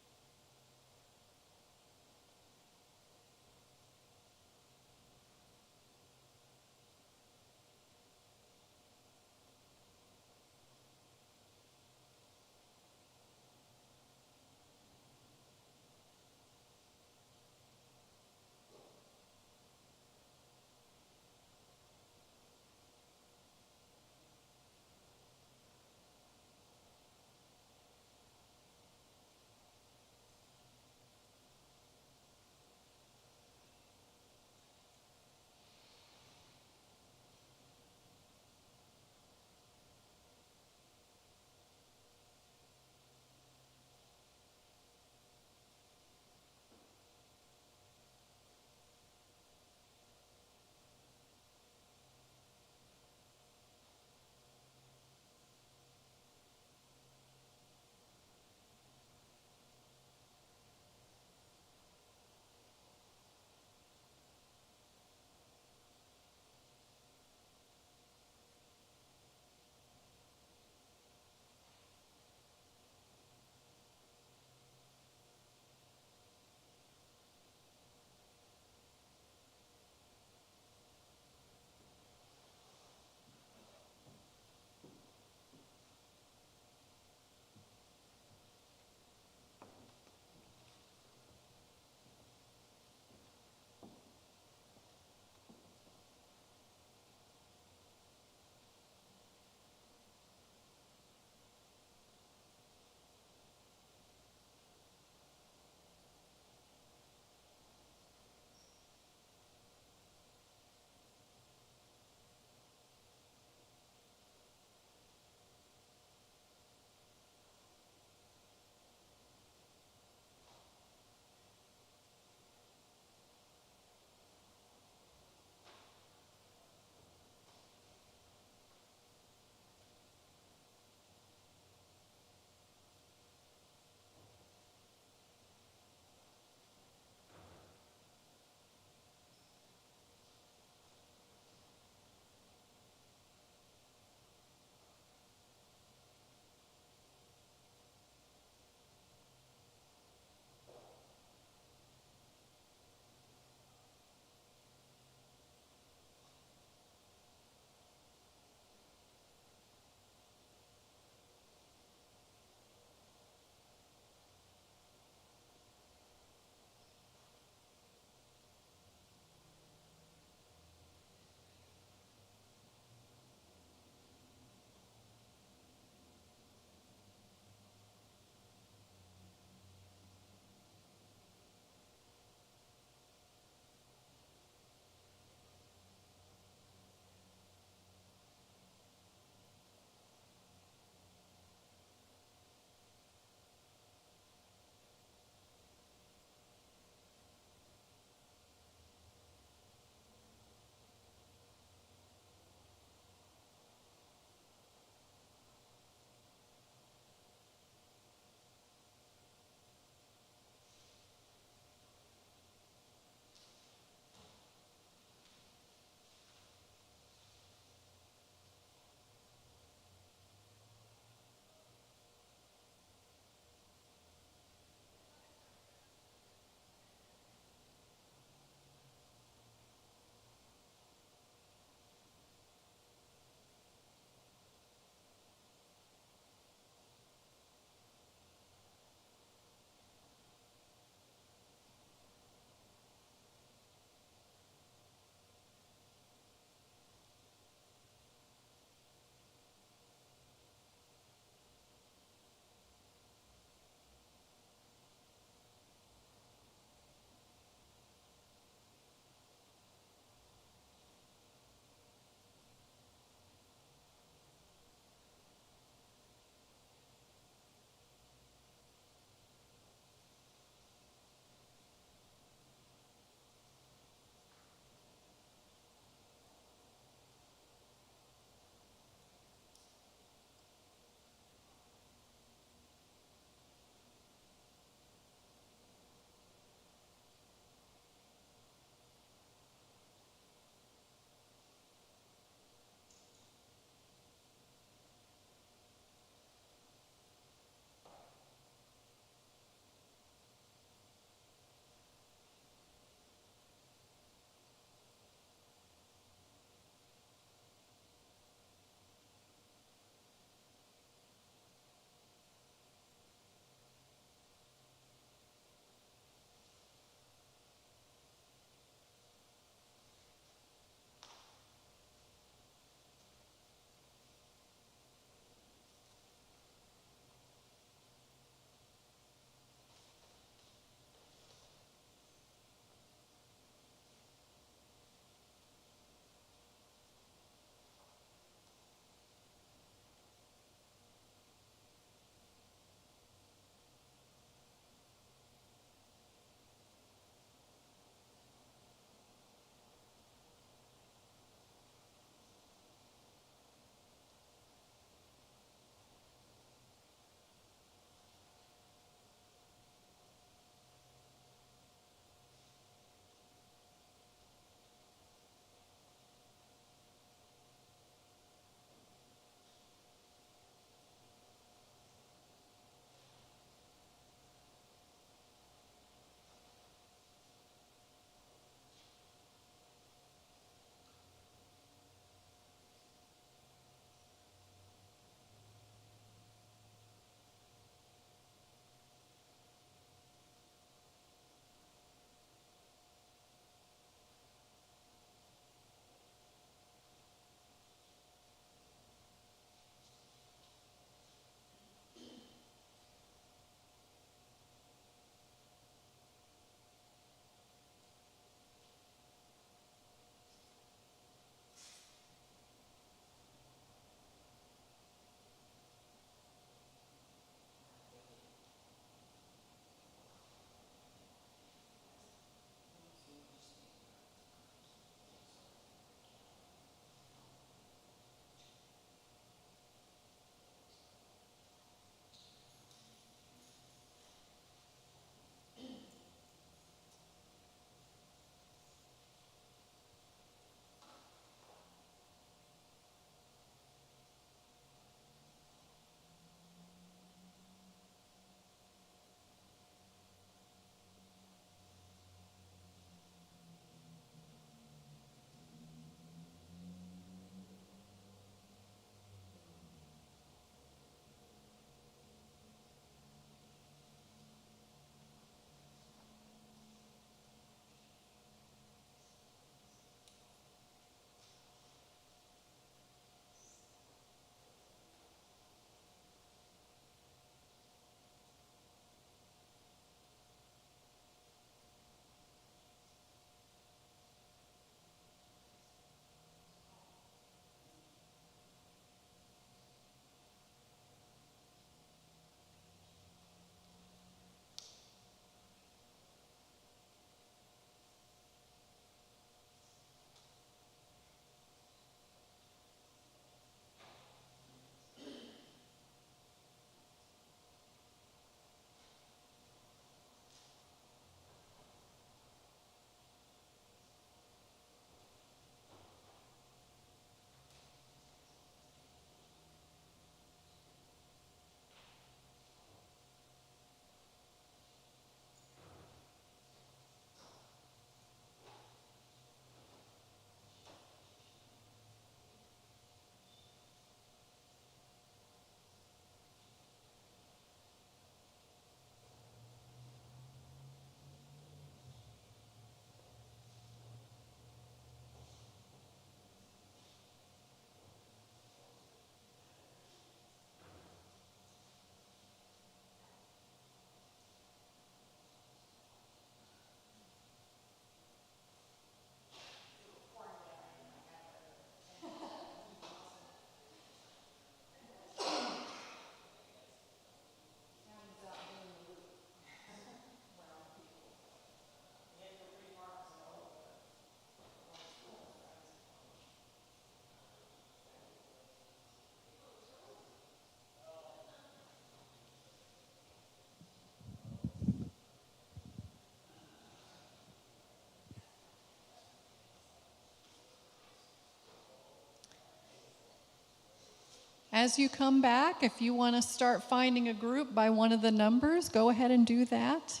As you come back, if you want to start finding a group by one of the numbers, go ahead and do that.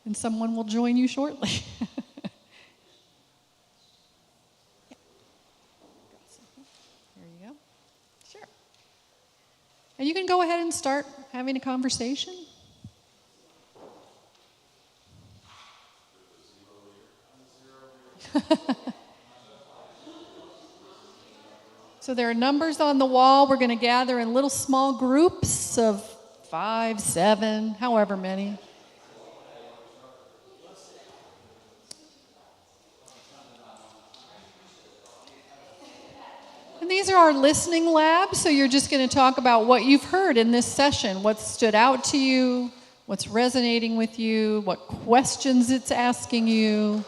And someone will join you shortly. There you go. Sure. And you can go ahead and start having a conversation. So there are numbers on the wall. We're going to gather in little small groups of 5, 7, however many. And these are our listening labs, so you're just going to talk about what you've heard in this session, what stood out to you, what's resonating with you, what questions it's asking you.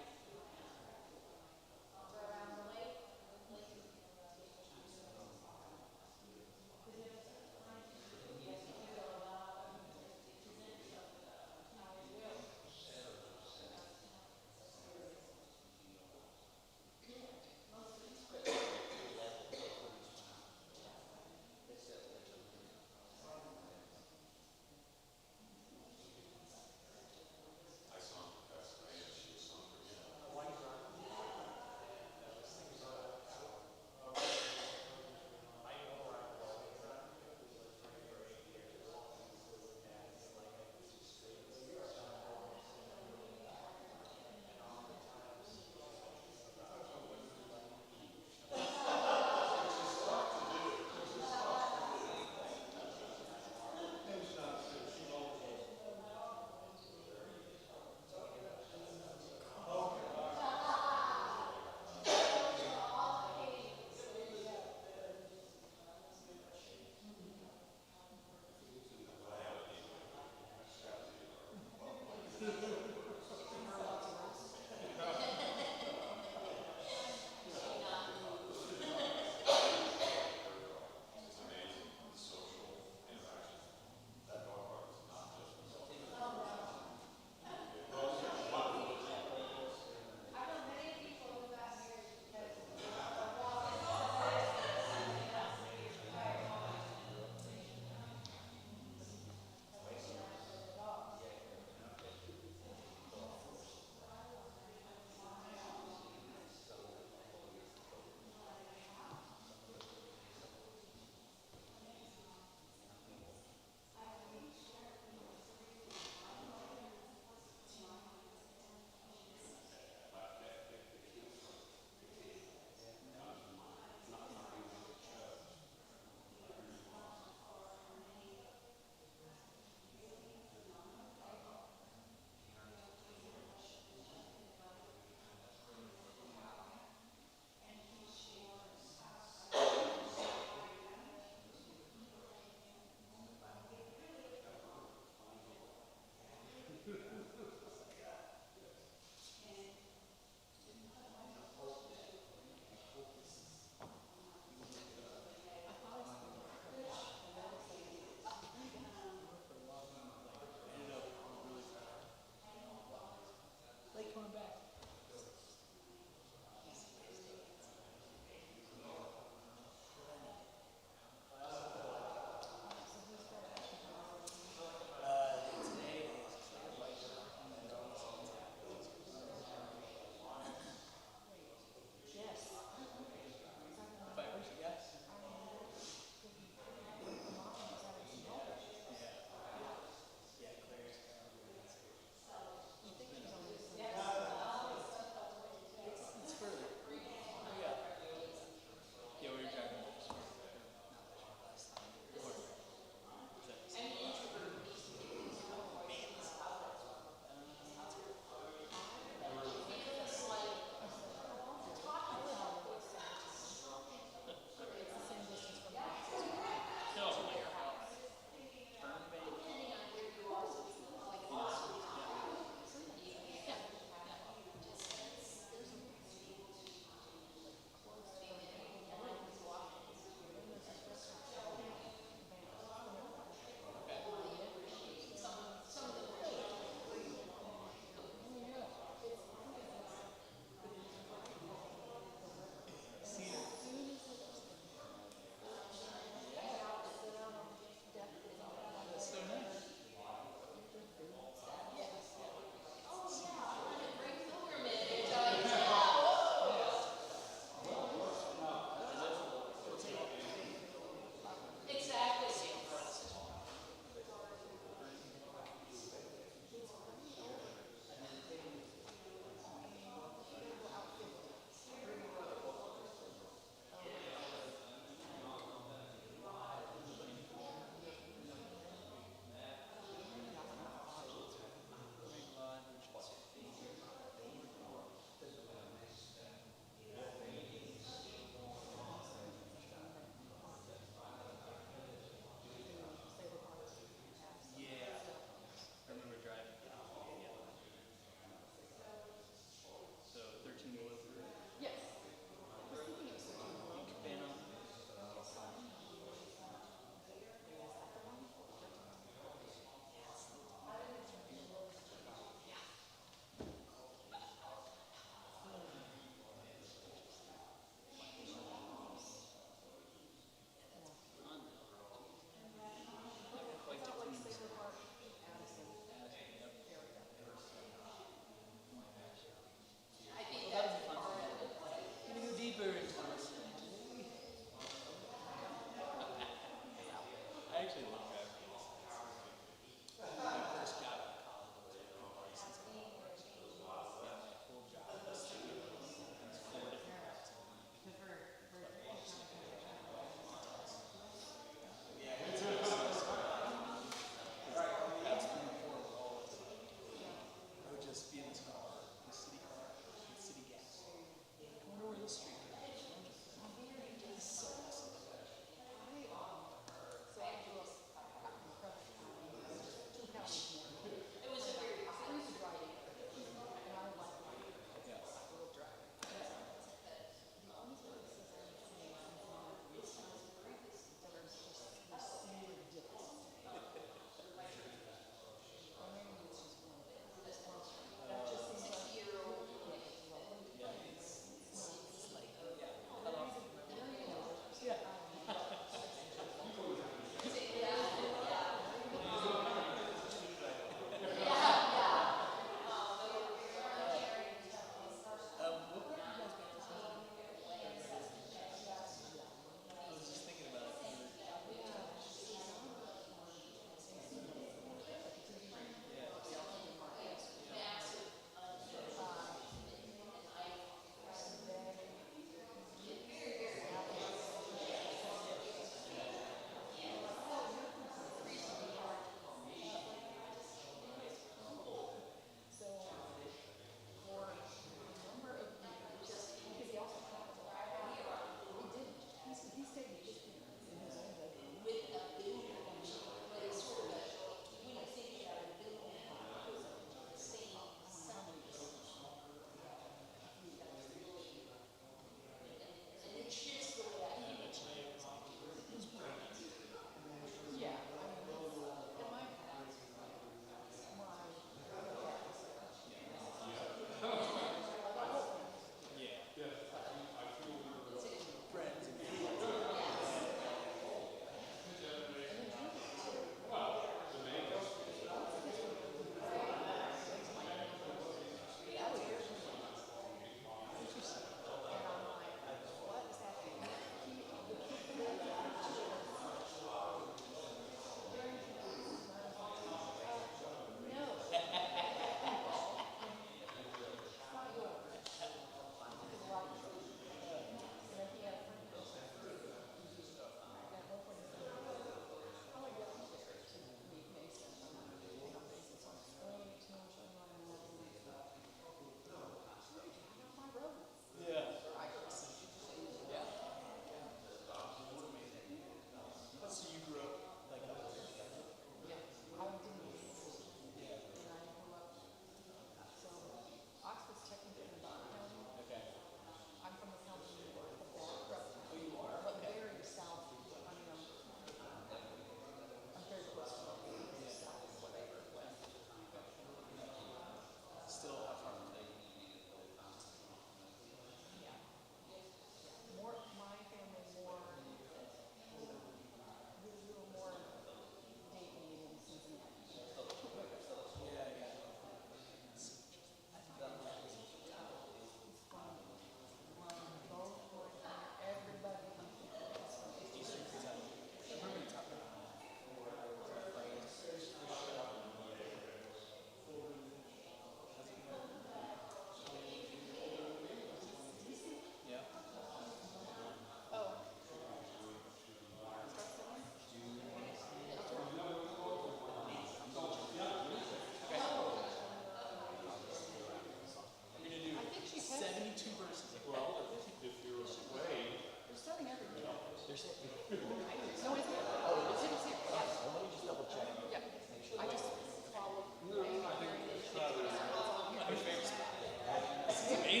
But if you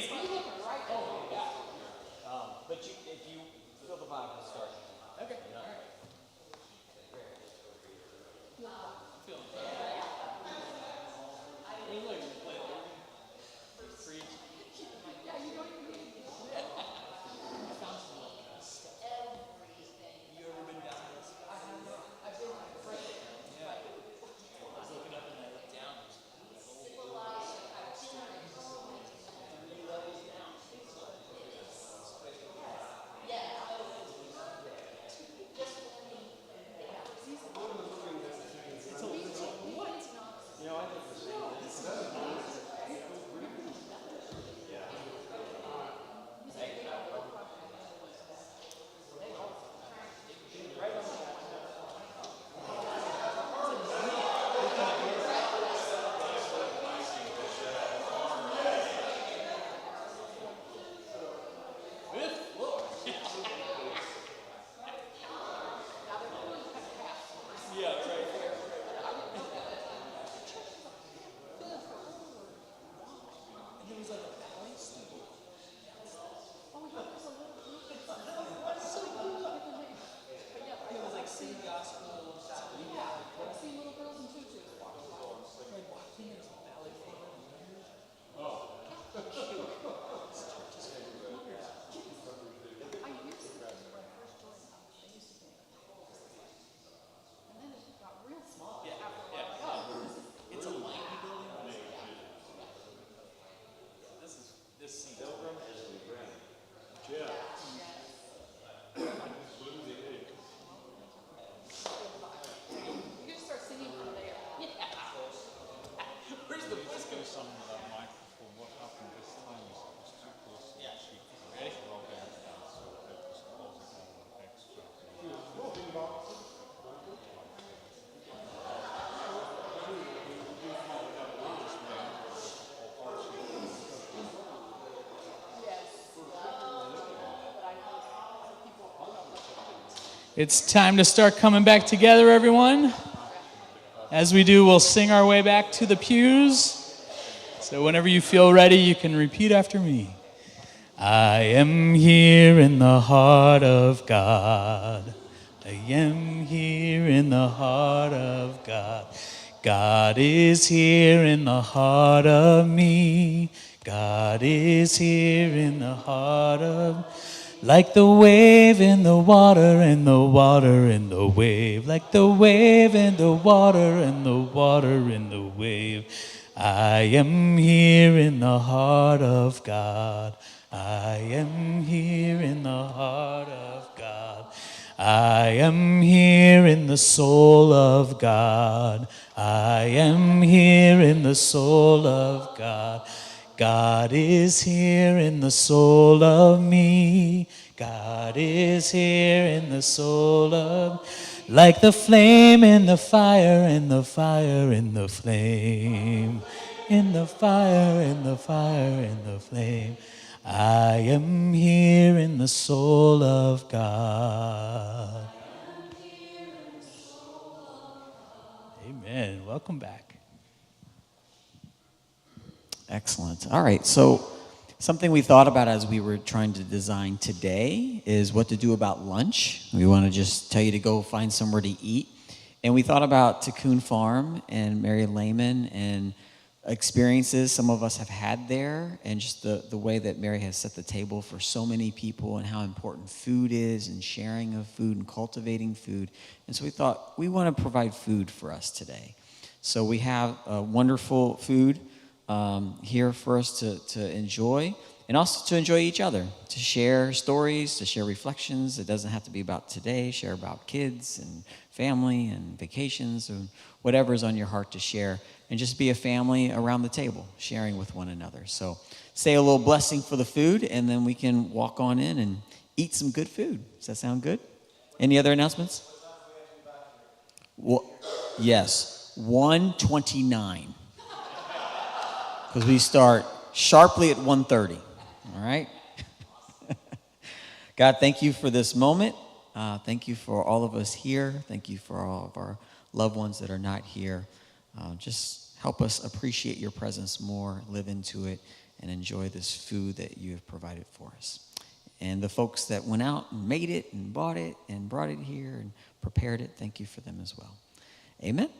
feel the vibe, we'll start. Okay. It's time to start coming back together, everyone. As we do, we'll sing our way back to the pews. So whenever you feel ready, you can repeat after me. I am here in the heart of God. I am here in the heart of God. God is here in the heart of me. God is here in the heart of like the wave in the water and the water in the wave. Like the wave in the water and the water in the wave. I am here in the heart of God. I am here in the heart of God. I am here in the soul of God. I am here in the soul of God. God is here in the soul of me. God is here in the soul of, like the flame in the fire, and the fire in the flame, in the fire, in the fire, in the flame. I am here in the soul of God. Amen. Welcome back. Excellent. All right, so something we thought about as we were trying to design today is what to do about lunch. We want to just tell you to go find somewhere to eat. And we thought about Tikkun Farm and Mary Laymon and experiences some of us have had there, and just the way that Mary has set the table for so many people and how important food is and sharing of food and cultivating food. And so we thought we want to provide food for us today. So we have wonderful food here for us to enjoy, and also to enjoy each other, to share stories, to share reflections. It doesn't have to be about today. Share about kids and family and vacations and whatever's on your heart to share, and just be a family around the table, sharing with one another. So say a little blessing for the food, and then we can walk on in and eat some good food. Does that sound good? Any other announcements? Well, yes, 1:29. Because we start sharply at 1:30, all right? God, thank you for this moment. Thank you for all of us here. Thank you for all of our loved ones that are not here. Just help us appreciate your presence more, live into it, and enjoy this food that you have provided for us. And the folks that went out and made it and bought it and brought it here and prepared it, thank you for them as well. Amen.